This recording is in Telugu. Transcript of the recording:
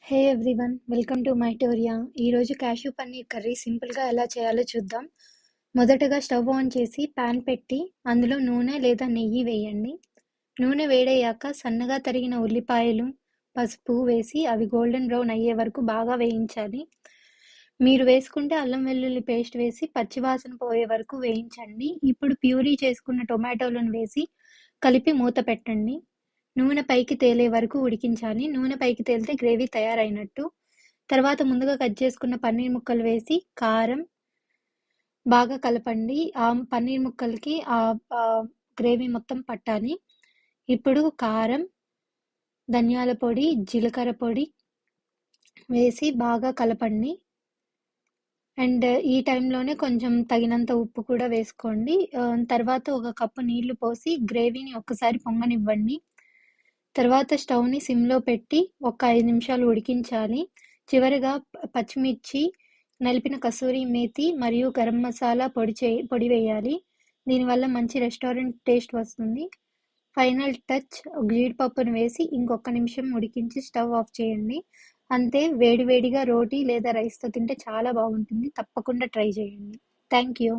Hey everyone, welcome to my టోరియా. ఈరోజు క్యాష్యూ పన్నీర్ కర్రీ సింపుల్గా ఎలా చేయాలో చూద్దాం. మొదటగా స్టవ్ ఆన్ చేసి ప్యాన్ పెట్టి అందులో నూనె లేదా నెయ్యి వేయండి. నూనె వేడయ్యాక సన్నగా తరిగిన ఉల్లిపాయలు, పసుపు వేసి అవి గోల్డెన్ బ్రౌన్ అయ్యే వరకు బాగా వేయించాలి. మీరు వేసుకుంటే అల్లం వెల్లుల్లి పేస్ట్ వేసి పచ్చివాసన పోయే వరకు వేయించండి. ఇప్పుడు ప్యూరీ చేసుకున్న టొమాటోలను వేసి కలిపి మూత పెట్టండి. నూనె పైకి తేలే వరకు ఉడికించాలి. నూనె పైకి తేలితే గ్రేవీ తయారైనట్టు. తర్వాత ముందుగా కట్ చేసుకున్న పన్నీర్ ముక్కలు వేసి కారం బాగా కలపండి. ఆ పన్నీర్ ముక్కలకి ఆ గ్రేవీ మొత్తం పట్టాలి. ఇప్పుడు కారం, ధనియాల పొడి, జీలకర్ర పొడి వేసి బాగా కలపండి. అండ్ ఈ టైంలోనే కొంచెం తగినంత ఉప్పు కూడా వేసుకోండి. తర్వాత ఒక కప్పు నీళ్లు పోసి గ్రేవీని ఒక్కసారి పొంగనివ్వండి. తర్వాత స్టవ్ని సిమ్లో పెట్టి ఒక 5 నిమిషాలు ఉడికించాలి. చివరిగా పచ్చిమిర్చి, నలిపిన కసూరి మేతి మరియు గరం మసాలా పొడి వేయాలి. దీనివల్ల మంచి రెస్టారెంట్ టేస్ట్ వస్తుంది. ఫైనల్ టచ్ జీడిపప్పును వేసి ఇంకొక నిమిషం ఉడికించి స్టవ్ ఆఫ్ చేయండి. అంతే, వేడివేడిగా రోటీ లేదా రైస్తో తింటే చాలా బాగుంటుంది. తప్పకుండా ట్రై చేయండి. Thank you.